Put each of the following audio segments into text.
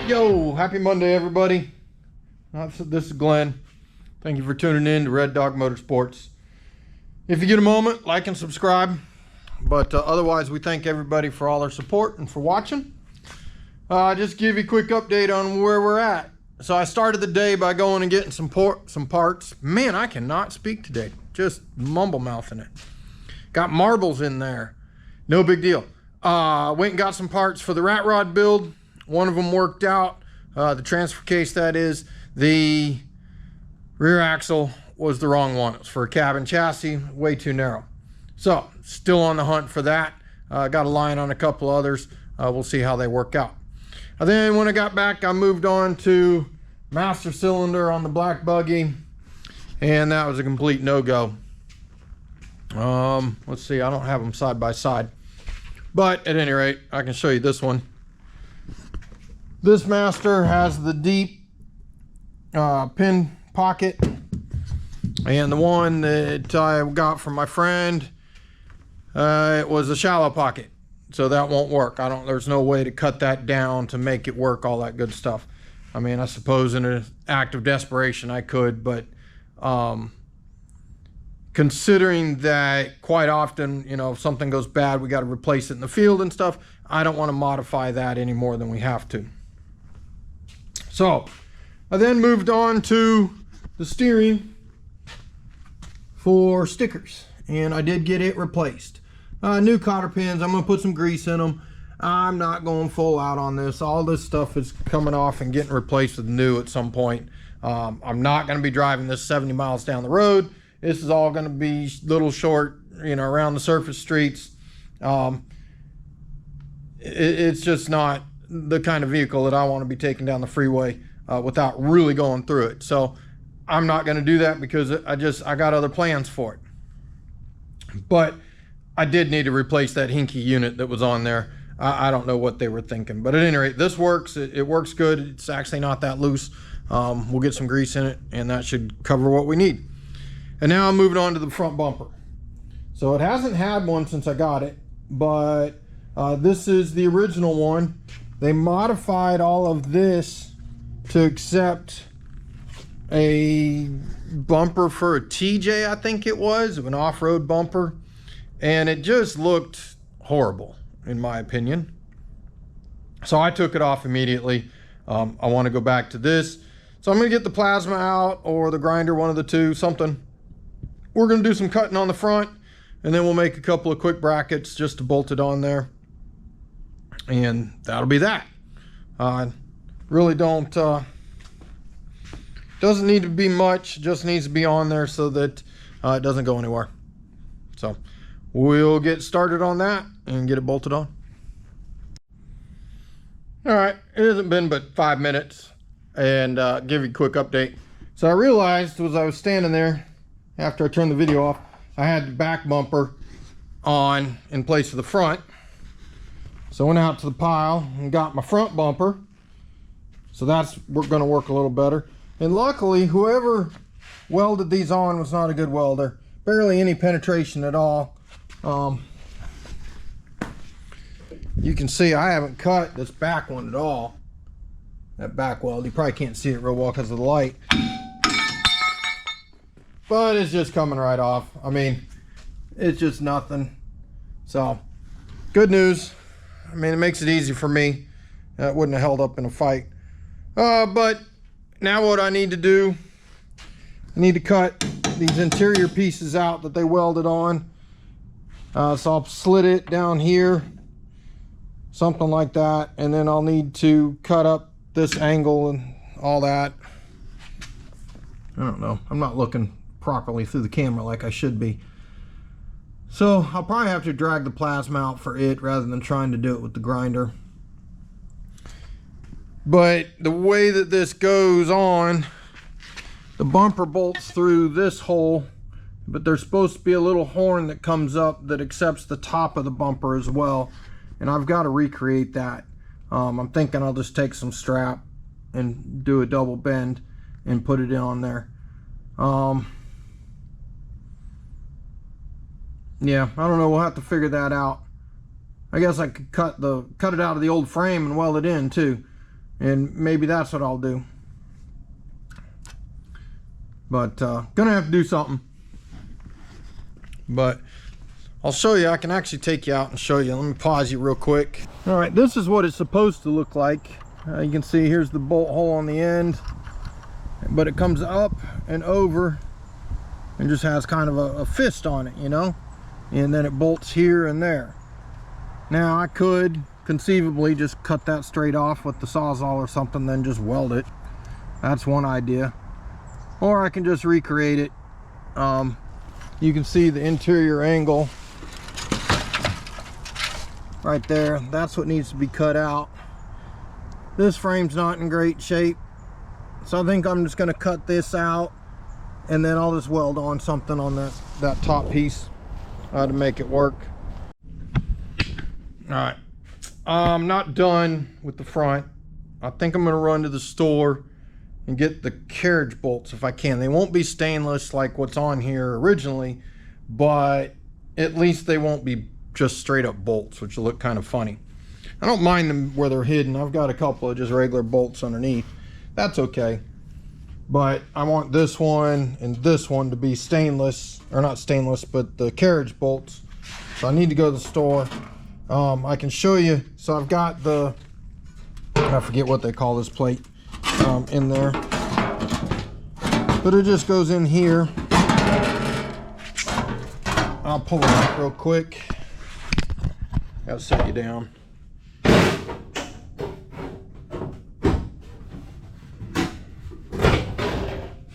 Yo, happy Monday, everybody. This is Glenn. Thank you for tuning in to Red Dog Motorsports. If you get a moment, like and subscribe. But otherwise, we thank everybody for all their support and for watching. Just give you a quick update on where we're at. So I started the day by going and getting some parts. Man, I cannot speak today. Just mumble mouthing it. Got marbles in there. No big deal. Went and got some parts for the rat rod build. One of them worked out. The transfer case, that is. The rear axle was the wrong one. It was for a cabin chassis, way too narrow. So, still on the hunt for that. Got a line on a couple others. We'll see how they work out. Then when I got back, I moved on to master cylinder on the black buggy. And that was a complete no-go. Let's see, I don't have them side by side. But at any rate, I can show you this one. This master has the deep pin pocket, and the one that I got from my friend, it was a shallow pocket, so that won't work. There's no way to cut that down to make it work, all that good stuff. I mean, I suppose in an act of desperation I could, but considering that quite often, you know, if something goes bad, we got to replace it in the field and stuff, I don't want to modify that any more than we have to. So I then moved on to the steering for stickers, and I did get it replaced. New cotter pins. I'm going to put some grease in them. I'm not going full out on this. All this stuff is coming off and getting replaced with new at some point. I'm not going to be driving this 70 miles down the road. This is all going to be little short, you know, around the surface streets. It's just not the kind of vehicle that I want to be taking down the freeway without really going through it. So I'm not going to do that because I got other plans for it. But I did need to replace that hinky unit that was on there. I don't know what they were thinking, but at any rate, this works. It works good. It's actually not that loose. We'll get some grease in it, and that should cover what we need. And now I'm moving on to the front bumper. So it hasn't had one since I got it, but this is the original one. They modified all of this to accept a bumper for a TJ, I think it was, an off-road bumper. And it just looked horrible, in my opinion. So I took it off immediately. I want to go back to this. So I'm going to get the plasma out or the grinder, one of the two, something. We're going to do some cutting on the front, and then we'll make a couple of quick brackets just to bolt it on there. And that'll be that. Really doesn't need to be much, just needs to be on there so that it doesn't go anywhere. So we'll get started on that and get it bolted on. All right, it hasn't been but 5 minutes, and give you a quick update. So I realized as I was standing there after I turned the video off, I had the back bumper on in place of the front. So I went out to the pile and got my front bumper. So that's going to work a little better. And luckily, whoever welded these on was not a good welder. Barely any penetration at all. You can see I haven't cut this back one at all. That back weld, you probably can't see it real well because of the light. But it's just coming right off. I mean, it's just nothing. So, good news. I mean, it makes it easy for me. It wouldn't have held up in a fight. But now what I need to do, I need to cut these interior pieces out that they welded on. So I'll slit it down here, something like that. And then I'll need to cut up this angle and all that. I don't know. I'm not looking properly through the camera like I should be. So I'll probably have to drag the plasma out for it rather than trying to do it with the grinder. But the way that this goes on, the bumper bolts through this hole, but there's supposed to be a little horn that comes up that accepts the top of the bumper as well. And I've got to recreate that. I'm thinking I'll just take some strap and do a double bend and put it in on there. Yeah, I don't know. We'll have to figure that out. I guess I could cut it out of the old frame and weld it in too. and maybe that's what I'll do. But gonna have to do something. But I'll show you. I can actually take you out and show you. Let me pause you real quick. All right, this is what it's supposed to look like. You can see here's the bolt hole on the end, but it comes up and over and just has kind of a fist on it, you know, and then it bolts here and there. Now I could conceivably just cut that straight off with the Sawzall or something, then just weld it. That's one idea. Or I can just recreate it. You can see the interior angle right there. That's what needs to be cut out. This frame's not in great shape, so I think I'm just going to cut this out, and then I'll just weld on something on that top piece to make it work. All right, I'm not done with the front. I think I'm going to run to the store and get the carriage bolts if I can. They won't be stainless like what's on here originally, but at least they won't be just straight up bolts, which will look kind of funny. I don't mind them where they're hidden. I've got a couple of just regular bolts underneath. That's okay. But I want this one and this one to be stainless, or not stainless, but the carriage bolts. So I need to go to the store. I can show you. So I've got the, I forget what they call this plate in there, but it just goes in here. I'll pull it out real quick. Gotta set you down.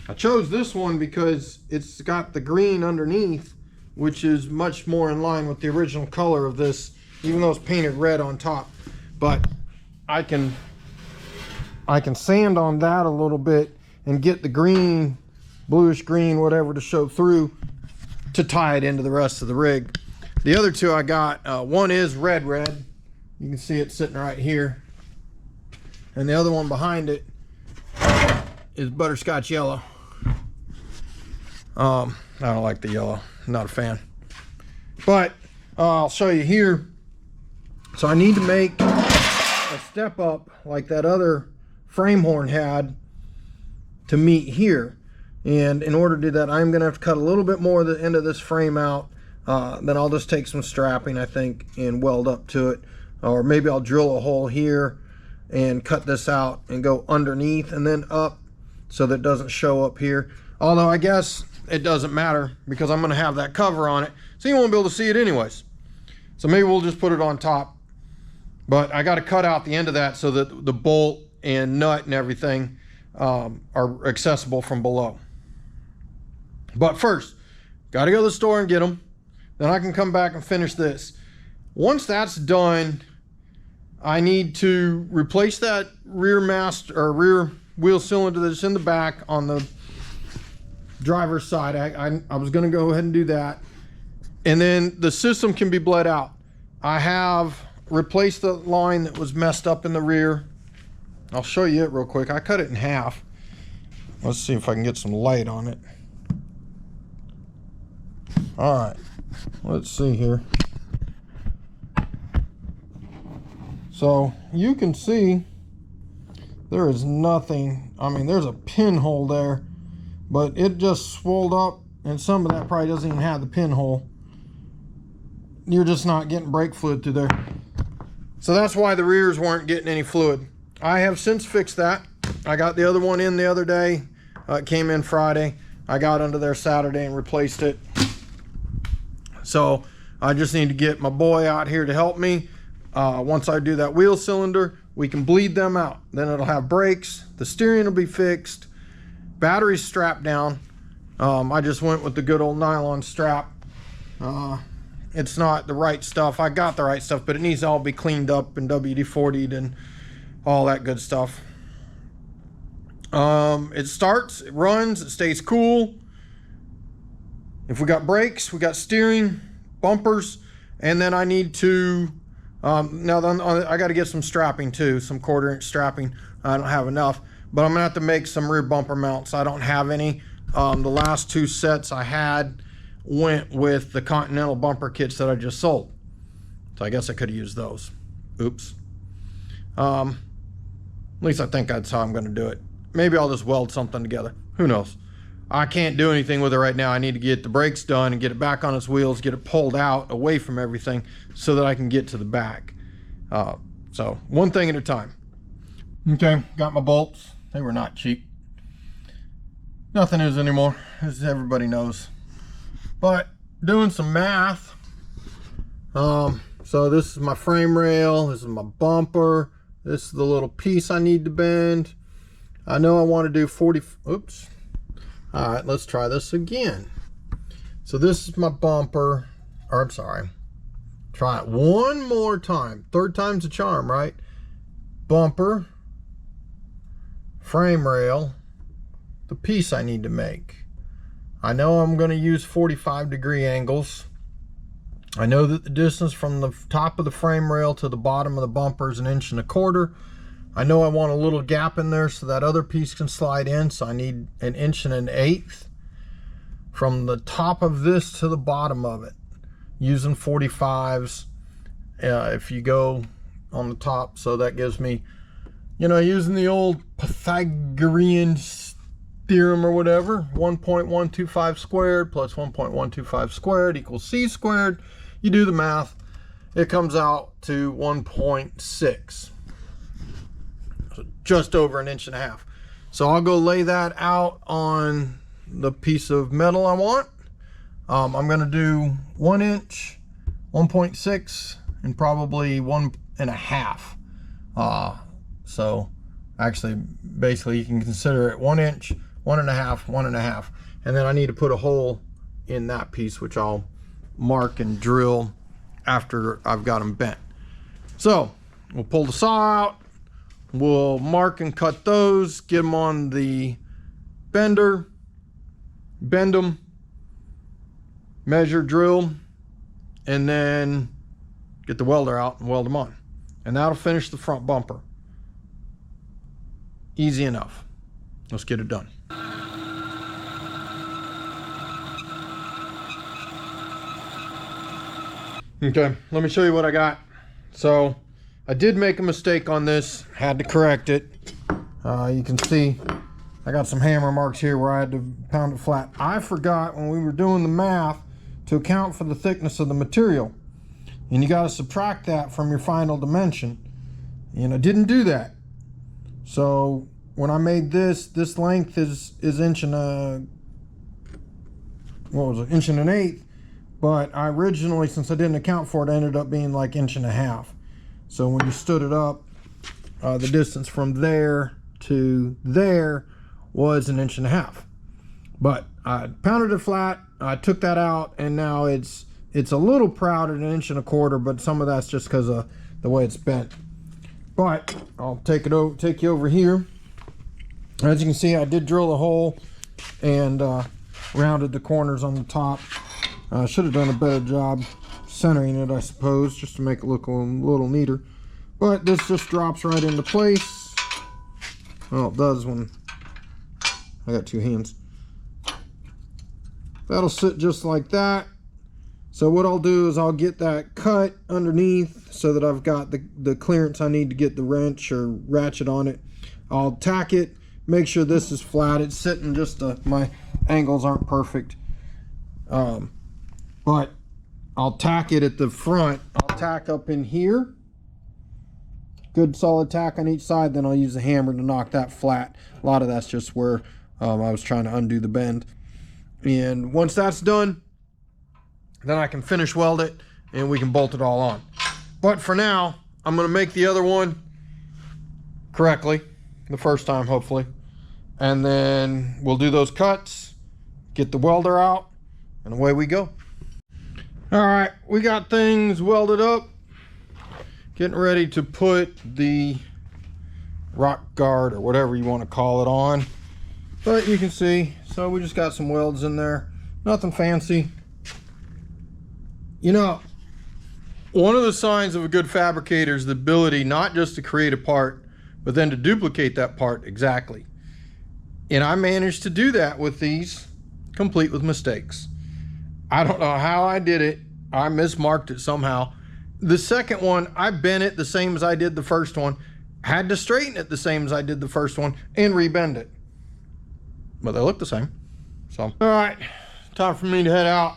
I chose this one because it's got the green underneath, which is much more in line with the original color of this, even though it's painted red on top. But I can sand on that a little bit and get the green, bluish green, whatever, to show through to tie it into the rest of the rig. The other two I got, one is red. You can see it sitting right here. And the other one behind it is butterscotch yellow. I don't like the yellow, not a fan. But I'll show you here. So I need to make a step up like that other frame horn had to meet here. And in order to do that, I'm going to have to cut a little bit more of the end of this frame out. Then I'll just take some strapping, I think, and weld up to it. Or maybe I'll drill a hole here and cut this out and go underneath and then up so that it doesn't show up here. Although I guess it doesn't matter because I'm going to have that cover on it, so you won't be able to see it anyways. So maybe we'll just put it on top. But I got to cut out the end of that so that the bolt and nut and everything are accessible from below. But first, got to go to the store and get them. Then I can come back and finish this. Once that's done, I need to replace that rear mast or rear wheel cylinder that's in the back on the driver's side. I was going to go ahead and do that. And then the system can be bled out. I have replaced the line that was messed up in the rear. I'll show you it real quick. I cut it in half. Let's see if I can get some light on it. All right, let's see here. So you can see there is nothing. I mean, there's a pinhole there, but it just swelled up, and some of that probably doesn't even have the pinhole. You're just not getting brake fluid through there. So that's why the rears weren't getting any fluid. I have since fixed that. I got the other one in the other day. It came in Friday. I got under there Saturday and replaced it. So I just need to get my boy out here to help me. Once I do that wheel cylinder, we can bleed them out. Then it'll have brakes. The steering will be fixed. Battery's strapped down. I just went with the good old nylon strap. It's not the right stuff. I got the right stuff, but it needs to all be cleaned up and WD-40'd and all that good stuff. It starts, it runs, it stays cool. If we got brakes, we got steering, bumpers, and then I need to, I got to get some strapping too, some 1/4 inch strapping. I don't have enough, but I'm gonna have to make some rear bumper mounts. I don't have any. The last 2 sets I had went with the Continental bumper kits that I just sold. So I guess I could have used those. Oops. At least I think that's how I'm going to do it. Maybe I'll just weld something together. Who knows? I can't do anything with it right now. I need to get the brakes done and get it back on its wheels, get it pulled out away from everything so that I can get to the back. So one thing at a time. Okay, got my bolts. They were not cheap. Nothing is anymore, as everybody knows. But doing some math. So this is my frame rail, this is my bumper, this is the little piece I need to bend. I know I want to do 40, oops. All right, let's try this again. So this is my bumper, or I'm sorry. Try it one more time. Third time's a charm, right? Bumper, frame rail, the piece I need to make. I know I'm going to use 45-degree angles. I know that the distance from the top of the frame rail to the bottom of the bumper is 1.25 inches. I know I want a little gap in there so that other piece can slide in, so I need 1 1/8 inches from the top of this to the bottom of it, using 45s. If you go on the top, so that gives me, you know, using the old Pythagorean theorem or whatever, 1.125 squared plus 1.125 squared equals c squared. You do the math, it comes out to 1.6, so just over 1.5 inches. So I'll go lay that out on the piece of metal I want. I'm going to do 1 inch, 1.6, and probably 1.5. So actually, basically, you can consider it 1 inch, 1.5, 1.5, and then I need to put a hole in that piece, which I'll mark and drill after I've got them bent. So we'll pull the saw out, we'll mark and cut those, get them on the bender, bend them, measure, drill, and then get the welder out and weld them on. And that'll finish the front bumper. Easy enough. Let's get it done. Okay, let me show you what I got. So I did make a mistake on this, had to correct it. You can see I got some hammer marks here where I had to pound it flat. I forgot when we were doing the math to account for the thickness of the material. And you got to subtract that from your final dimension. And I didn't do that. So when I made this length is 1.1 inches. But I originally, since I didn't account for it, I ended up being like 1.5 inches. So when you stood it up, the distance from there to there was 1.5 inches. But I pounded it flat, I took that out, and now it's a little proud at 1.25 inches, but some of that's just because of the way it's bent. But I'll take you over here. As you can see, I did drill a hole and rounded the corners on the top. I should have done a better job centering it, I suppose, just to make it look a little neater. But this just drops right into place. Well, it does when I got two hands. That'll sit just like that. So what I'll do is I'll get that cut underneath so that I've got the clearance I need to get the wrench or ratchet on it. I'll tack it, make sure this is flat. It's sitting just, my angles aren't perfect. But I'll tack it at the front. I'll tack up in here. Good solid tack on each side. Then I'll use the hammer to knock that flat. A lot of that's just where I was trying to undo the bend. And once that's done, then I can finish weld it and we can bolt it all on. But for now, I'm going to make the other one correctly the first time, hopefully. And then we'll do those cuts, get the welder out, and away we go. All right, we got things welded up. Getting ready to put the rock guard or whatever you want to call it on. But you can see, so we just got some welds in there. Nothing fancy. You know, one of the signs of a good fabricator is the ability not just to create a part, but then to duplicate that part exactly. And I managed to do that with these, complete with mistakes. I don't know how I did it. I mismarked it somehow. The second one, I bent it the same as I did the first one. Had to straighten it the same as I did the first one and rebend it. But they look the same. So, all right, time for me to head out.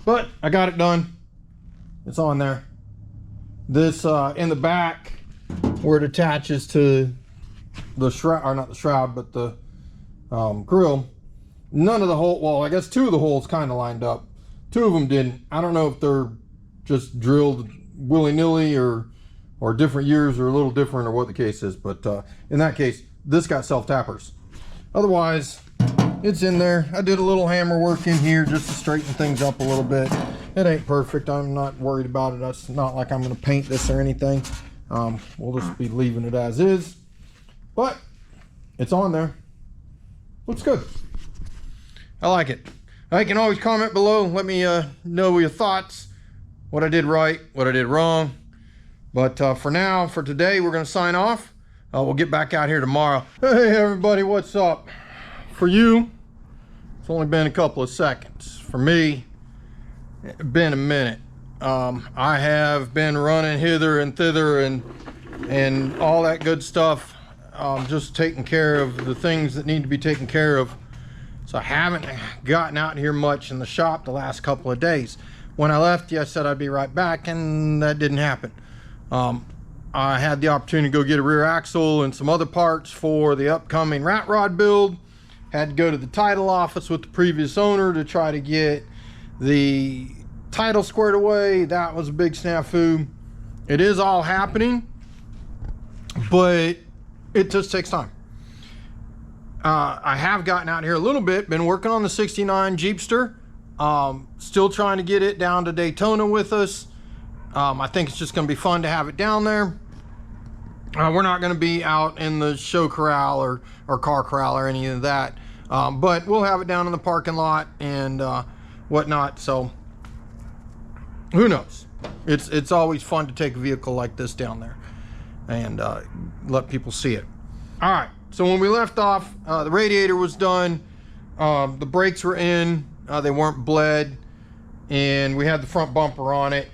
But I got it done. It's on there. This in the back where it attaches to the shroud, or not the shroud, but the grill. None of the hole, well, I guess 2 of the holes kind of lined up. 2 of them didn't. I don't know if they're just drilled willy-nilly or different years or a little different or what the case is. But in that case, this got self-tappers. Otherwise, it's in there. I did a little hammer work in here just to straighten things up a little bit. It ain't perfect. I'm not worried about it. It's not like I'm going to paint this or anything. We'll just be leaving it as is. But it's on there. Looks good. I like it. You can always comment below. Let me know your thoughts. What I did right, what I did wrong. But for now, for today, we're going to sign off. We'll get back out here tomorrow. Hey everybody, what's up? For you, it's only been a couple of seconds. For me, it's been a minute. I have been running hither and thither and all that good stuff. Just taking care of the things that need to be taken care of. So I haven't gotten out here much in the shop the last couple of days. When I left you, I said I'd be right back, and that didn't happen. I had the opportunity to go get a rear axle and some other parts for the upcoming rat rod build. Had to go to the title office with the previous owner to try to get the title squared away. That was a big snafu. It is all happening, but it just takes time. I have gotten out here a little bit, been working on the 69 Jeepster. Still trying to get it down to Daytona with us. I think it's just going to be fun to have it down there. We're not going to be out in the show corral or car corral or any of that. But we'll have it down in the parking lot and whatnot. So who knows? It's always fun to take a vehicle like this down there and let people see it. All right. So when we left off, the radiator was done. The brakes were in. They weren't bled. And we had the front bumper on it.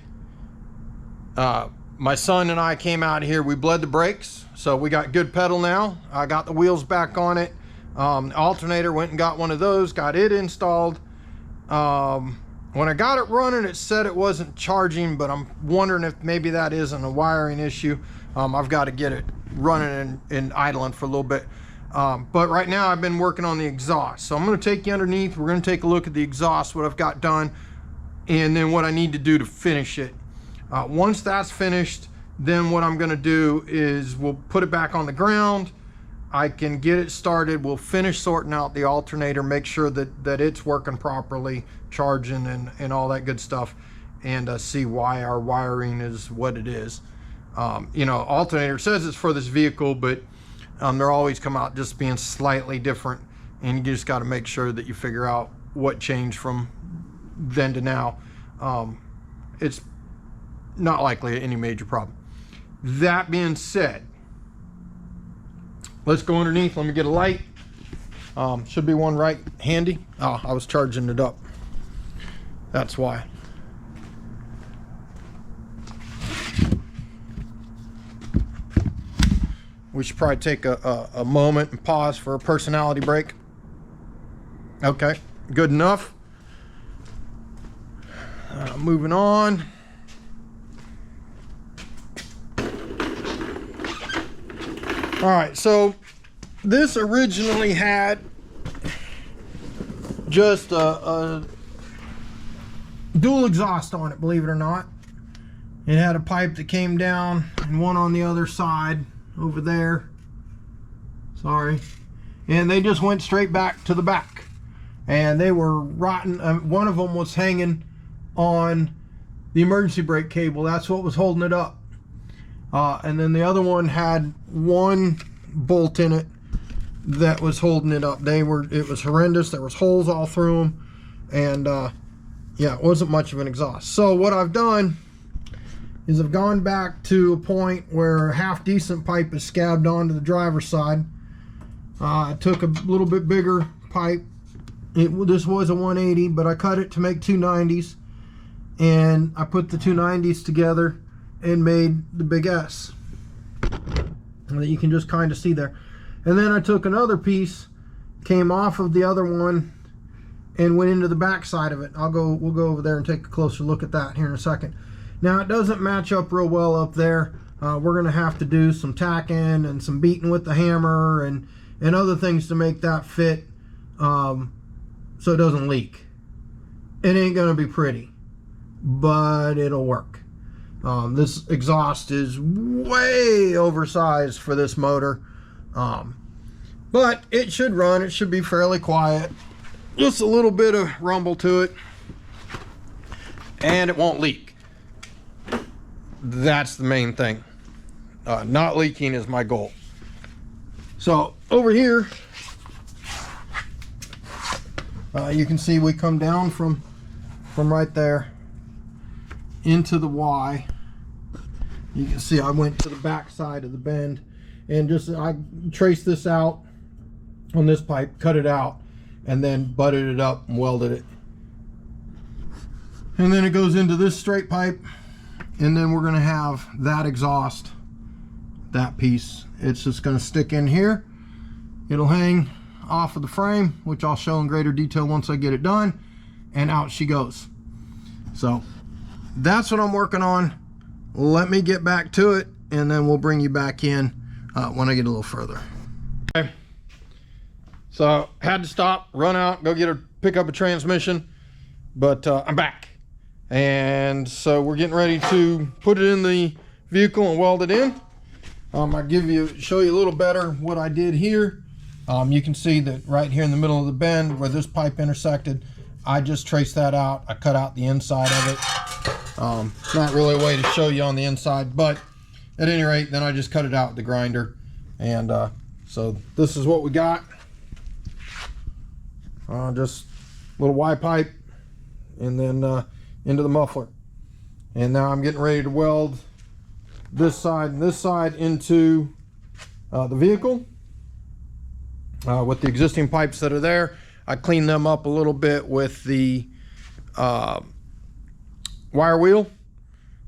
My son and I came out here. We bled the brakes. So we got good pedal now. I got the wheels back on it. Alternator, went and got one of those. Got it installed. When I got it running, it said it wasn't charging, but I'm wondering if maybe that isn't a wiring issue. I've got to get it running and idling for a little bit. But right now I've been working on the exhaust. So I'm going to take you underneath. We're going to take a look at the exhaust, what I've got done, and then what I need to do to finish it. Once that's finished, then what I'm going to do is we'll put it back on the ground. I can get it started. We'll finish sorting out the alternator, make sure that it's working properly, charging and all that good stuff, and see why our wiring is what it is. You know, alternator says it's for this vehicle, but they're always come out just being slightly different, and you just got to make sure that you figure out what changed from then to now. It's not likely any major problem. That being said, let's go underneath. Let me get a light. Should be one right handy. Oh, I was charging it up. That's why. We should probably take a moment and pause for a personality break. Okay, good enough. Moving on. All right, so this originally had just a dual exhaust on it, believe it or not. It had a pipe that came down and one on the other side over there. Sorry. And they just went straight back to the back. And they were rotten. One of them was hanging on the emergency brake cable. That's what was holding it up. And then the other one had one bolt in it that was holding it up. It was horrendous. There was holes all through them. And yeah, it wasn't much of an exhaust. So what I've done is I've gone back to a point where a half decent pipe is scabbed onto the driver's side. I took a little bit bigger pipe. This was a 180, but I cut it to make 290s. And I put the 290s together and made the big S. that you can just kind of see there. And then I took another piece, came off of the other one, and went into the back side of it. We'll go over there and take a closer look at that here in a second. Now it doesn't match up real well up there. We're gonna have to do some tacking and some beating with the hammer and other things to make that fit, so it doesn't leak. It ain't gonna be pretty, but it'll work. This exhaust is way oversized for this motor, but it should run. It should be fairly quiet. Just a little bit of rumble to it, and it won't leak. That's the main thing. Not leaking is my goal. So over here, you can see we come down from right there into the Y. You can see I went to the back side of the bend and I traced this out on this pipe, cut it out, and then butted it up and welded it. And then it goes into this straight pipe, and then we're gonna have that exhaust, that piece. It's just gonna stick in here. It'll hang off of the frame, which I'll show in greater detail once I get it done, and out she goes. So that's what I'm working on. Let me get back to it, and then we'll bring you back in when I get a little further. Okay. So had to stop, run out, pick up a transmission, but I'm back. And so we're getting ready to put it in the vehicle and weld it in. I'll show you a little better what I did here. You can see that right here in the middle of the bend where this pipe intersected, I just traced that out. I cut out the inside of it. Not really a way to show you on the inside, but at any rate, then I just cut it out with the grinder. And so this is what we got. Just a little Y pipe, and then into the muffler. And now I'm getting ready to weld this side and this side into the vehicle with the existing pipes that are there. I cleaned them up a little bit with the wire wheel.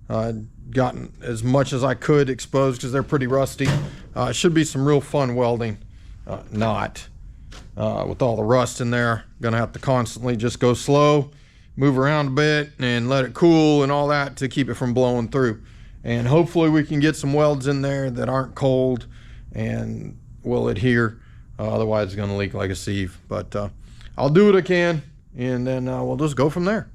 Gotten as much as I could exposed because they're pretty rusty. Should be some real fun welding. Not with all the rust in there. Gonna have to constantly just go slow, move around a bit, and let it cool and all that to keep it from blowing through. And hopefully we can get some welds in there that aren't cold and will adhere. Otherwise it's gonna leak like a sieve. But I'll do what I can, and then we'll just go from there.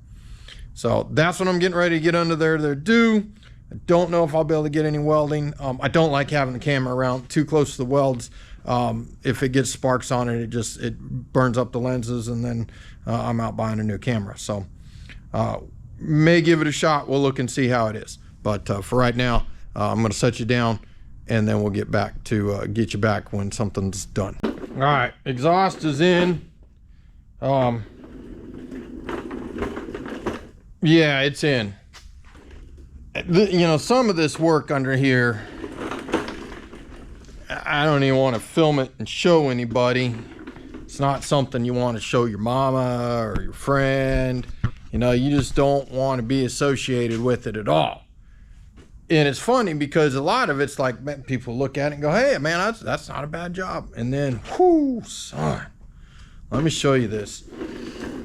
So that's what I'm getting ready to get under there to do. I don't know if I'll be able to get any welding. I don't like having the camera around too close to the welds. If it gets sparks on it, it burns up the lenses, and then I'm out buying a new camera. So may give it a shot. We'll look and see how it is. But for right now, I'm going to set you down, and then we'll get back to get you back when something's done. All right, exhaust is in. Yeah, it's in. You know, some of this work under here, I don't even want to film it and show anybody. It's not something you want to show your mama or your friend. You know, you just don't want to be associated with it at all. And it's funny because a lot of it's like people look at it and go, hey, man, that's not a bad job. And then, whoo, son, let me show you this.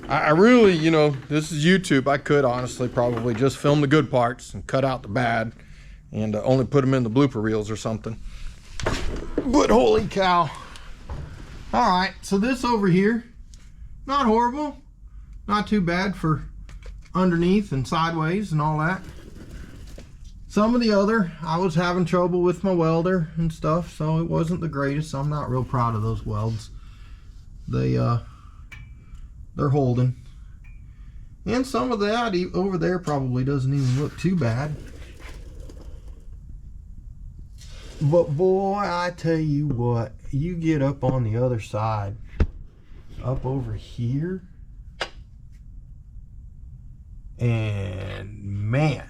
I really, you know, this is YouTube. I could honestly probably just film the good parts and cut out the bad and only put them in the blooper reels or something. But holy cow. All right, so this over here, not horrible. Not too bad for underneath and sideways and all that. Some of the other, I was having trouble with my welder and stuff, so it wasn't the greatest. I'm not real proud of those welds. They're holding. And some of that over there probably doesn't even look too bad. But boy, I tell you what, you get up on the other side, up over here, and man,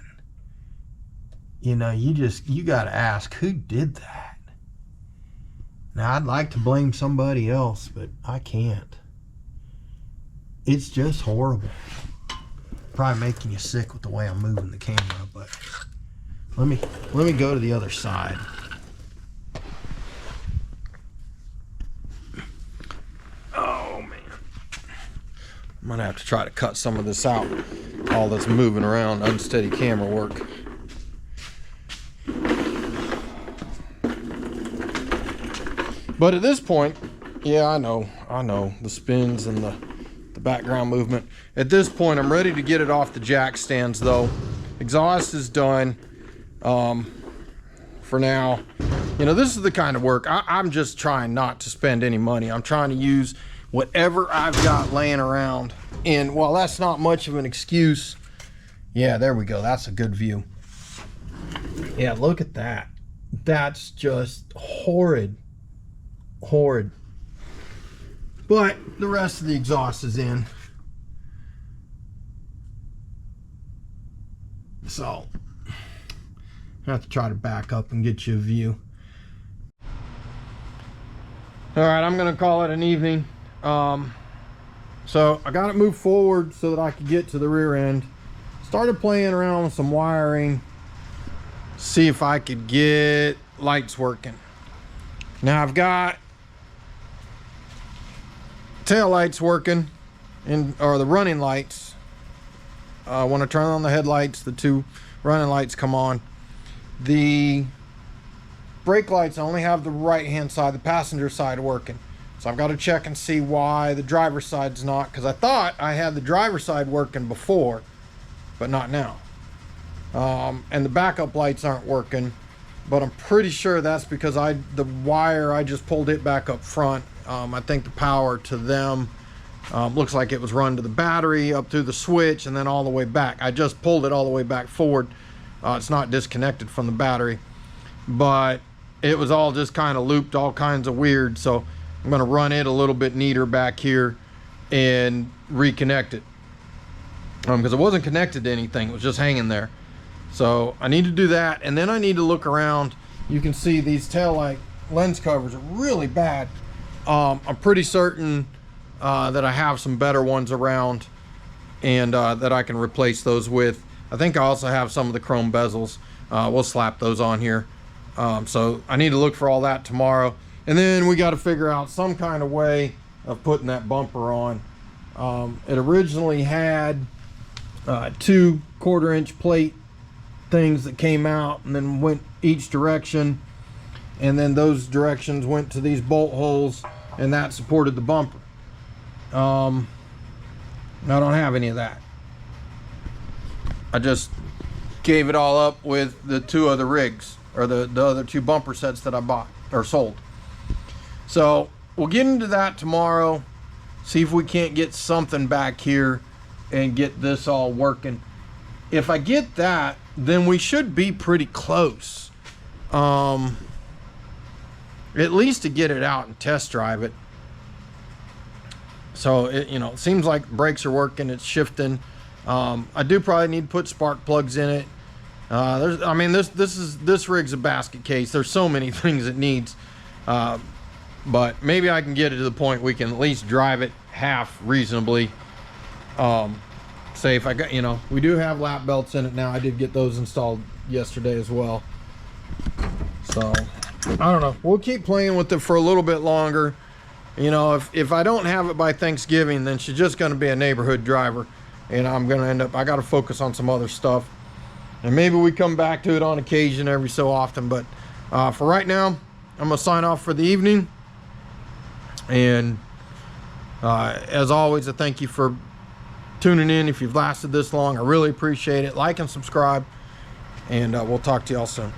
you know, you gotta ask, who did that? Now, I'd like to blame somebody else, but I can't. It's just horrible. Probably making you sick with the way I'm moving the camera, but let me go to the other side. I'm gonna have to try to cut some of this out, all this moving around, unsteady camera work. But at this point, yeah, I know the spins and the background movement. At this point, I'm ready to get it off the jack stands though. Exhaust is done for now. You know, this is the kind of work I'm just trying not to spend any money. I'm trying to use whatever I've got laying around. And while that's not much of an excuse, yeah, there we go. That's a good view. Yeah, look at that. That's just horrid. Horrid. But the rest of the exhaust is in. So I have to try to back up and get you a view. All right, I'm gonna call it an evening. So I got it moved forward so that I could get to the rear end. Started playing around with some wiring, see if I could get lights working. Now I've got tail lights working, or the running lights. When I turn on the headlights, the two running lights come on. The brake lights, I only have the right hand side, the passenger side working. So I've got to check and see why the driver's side's not, because I thought I had the driver's side working before, but not now. And the backup lights aren't working, but I'm pretty sure that's because the wire, I just pulled it back up front. I think the power to them looks like it was run to the battery, up through the switch, and then all the way back. I just pulled it all the way back forward. It's not disconnected from the battery, but it was all just kind of looped, all kinds of weird. So I'm going to run it a little bit neater back here and reconnect it, because it wasn't connected to anything. It was just hanging there. So I need to do that, and then I need to look around. You can see these taillight lens covers are really bad. I'm pretty certain that I have some better ones around, and that I can replace those with. I think I also have some of the chrome bezels. We'll slap those on here. So I need to look for all that tomorrow. And then we got to figure out some kind of way of putting that bumper on. It originally had 2 1/4-inch plate things that came out and then went each direction. And then those directions went to these bolt holes, and that supported the bumper. I don't have any of that. I just gave it all up with the 2 other rigs, or the other 2 bumper sets that I bought or sold. So we'll get into that tomorrow, see if we can't get something back here and get this all working. If I get that, then we should be pretty close. At least to get it out and test drive it. So it, you know, it seems like brakes are working, it's shifting. I do probably need to put spark plugs in it. I mean, this rig's a basket case. There's so many things it needs. But maybe I can get it to the point we can at least drive it half reasonably. Say if I got, you know, we do have lap belts in it now. I did get those installed yesterday as well. So I don't know. We'll keep playing with it for a little bit longer. You know, if I don't have it by Thanksgiving, then she's just going to be a neighborhood driver, and I'm going to end up, I got to focus on some other stuff, and maybe we come back to it on occasion every so often. But for right now, I'm going to sign off for the evening. And as always, I thank you for tuning in. If you've lasted this long, I really appreciate it. Like and subscribe, and we'll talk to y'all soon.